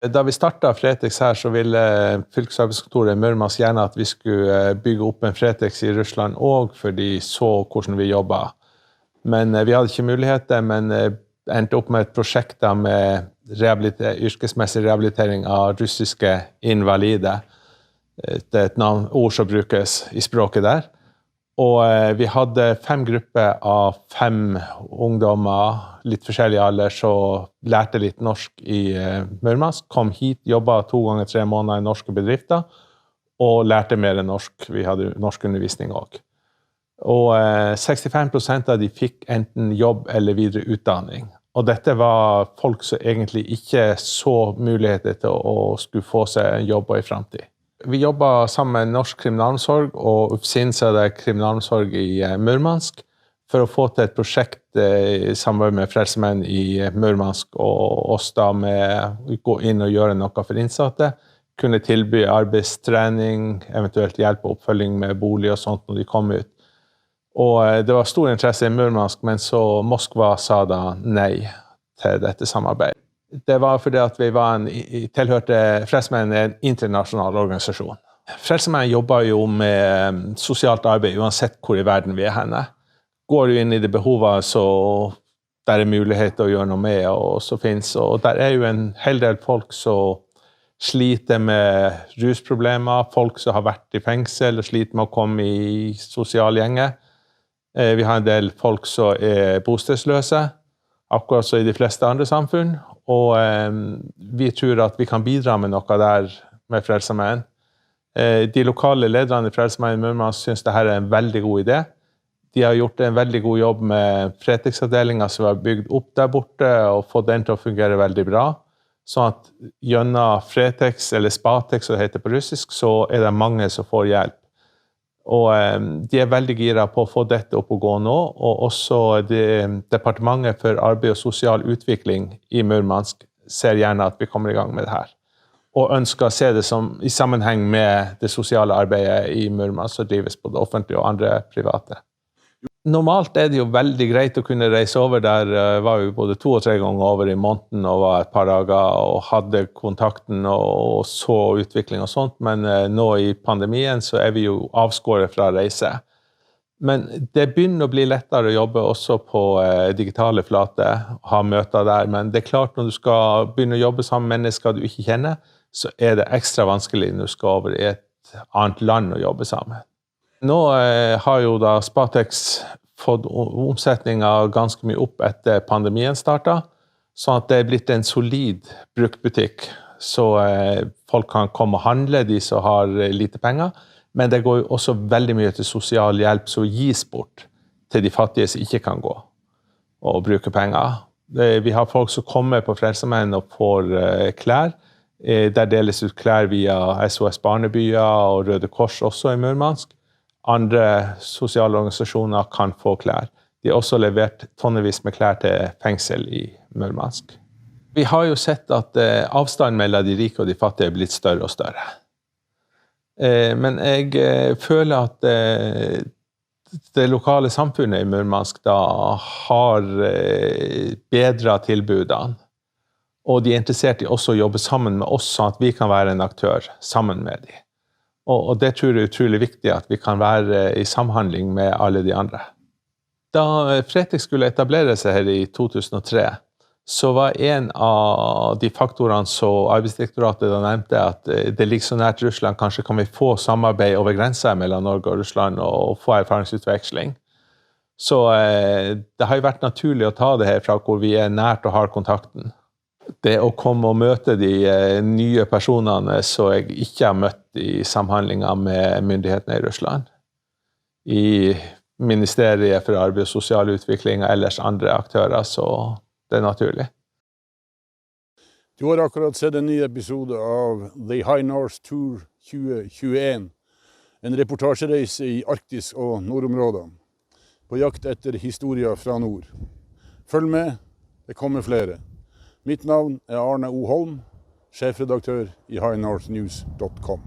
Da vi startet Fretex her, så ville fylkesarbeidskontoret i Murmansk gjerne at vi skulle bygge opp en Fretex i Russland også, for de så hvordan vi jobbet. Men vi hadde ikke muligheter, men endte opp med et prosjekt da med yrkesmessig rehabilitering av russiske invalide. Det er et ord som brukes i språket der. Og vi hadde 5 grupper av 5 ungdommer, litt forskjellig alder, som lærte litt norsk i Murmansk, kom hit, jobbet 2 ganger 3 måneder i norske bedrifter, og lærte mer enn norsk. Vi hadde norsk undervisning også. Og 65% av de fikk enten jobb eller videre utdanning. Og dette var folk som egentlig ikke så muligheter til å skulle få seg en jobb i fremtiden. Vi jobbet sammen med Norsk kriminalomsorg og UFSIN, så det kriminalomsorg i Murmansk, for å få til et prosjekt i samarbeid med Frelsesmenn i Murmansk, og oss da med å gå inn og gjøre noe for innsatte, kunne tilby arbeidstrening, eventuelt hjelp og oppfølging med bolig og sånt når de kom ut. Og det var stor interesse i Murmansk, men så Moskva sa da nei til dette samarbeidet. Det var fordi at vi tilhørte Frelsesmenn, en internasjonal organisasjon. Frelsesmenn jobber jo med sosialt arbeid uansett hvor i verden vi henne. Går jo inn i det behovet så der er mulighet til å gjøre noe med, og så finnes. Og der er jo en hel del folk som sliter med rusproblemer, folk som har vært i fengsel og sliter med å komme i sosiale gjenger. Vi har en del folk som er bostedsløse, akkurat som i de fleste andre samfunn. Og vi tror at vi kan bidra med noe der med Frelsesmenn. De lokale lederne i Frelsesmenn i Murmansk synes dette er en veldig god idé. De har gjort en veldig god jobb med Fretex-avdelingen som har bygd opp der borte og fått den til å fungere veldig bra. Sånn at gjennom Fretex, eller Spatex som det heter på russisk, så er det mange som får hjelp. Og de er veldig gira på å få dette opp og gå nå, og også Departementet for arbeid og sosial utvikling i Murmansk ser gjerne at vi kommer i gang med det her. Og ønsker å se det som i sammenheng med det sosiale arbeidet i Murmansk som drives både offentlig og andre private. Normalt er det jo veldig greit å kunne reise over der. Var vi både 2 og 3 ganger over i måneden og var et par dager og hadde kontakten og så utvikling og sånt, men nå i pandemien så er vi jo avskåret fra reise. Men det begynner å bli lettere å jobbe også på digitale flater, ha møter der, men det er klart når du skal begynne å jobbe sammen med mennesker du ikke kjenner, så er det ekstra vanskelig når du skal over i et annet land og jobbe sammen. Nå har jo da Spatex fått omsetningen ganske mye opp etter pandemien startet, sånn at det er blitt en solid bruktbutikk, så folk kan komme og handle, de som har lite penger, men det går jo også veldig mye til sosial hjelp som gis bort til de fattige som ikke kan gå og bruke penger. Vi har folk som kommer på Frelsesmenn og får klær. Der deles ut klær via SOS Barnebyer og Røde Kors også i Murmansk. Andre sosiale organisasjoner kan få klær. De har også levert tonnevis med klær til fengsel i Murmansk. Vi har jo sett at avstanden mellom de rike og de fattige er blitt større og større. Men jeg føler at det lokale samfunnet i Murmansk da har bedret tilbudene. Og de er interessert i også å jobbe sammen med oss, sånn at vi kan være en aktør sammen med dem. Og det tror jeg er utrolig viktig at vi kan være i samhandling med alle de andre. Da Fretex skulle etablere seg her i 2003, så var en av de faktorene som Arbeidsdirektoratet da nevnte at det ligger så nært Russland, kanskje kan vi få samarbeid over grensen mellom Norge og Russland og få erfaringsutveksling. Så det har jo vært naturlig å ta det her fra hvor vi er nært og har kontakten. Det å komme og møte de nye personene som jeg ikke har møtt i samhandlinger med myndighetene i Russland, i Ministeriet for arbeid og sosial utvikling og ellers andre aktører, så det er naturlig. Du har akkurat sett en ny episode av The High North Tour 2021, en reportasjereise i Arktis og nordområdene, på jakt etter historier fra nord. Følg med, det kommer flere. Mitt navn er Arne O. Holm, sjefredaktør i highnorthnews.com.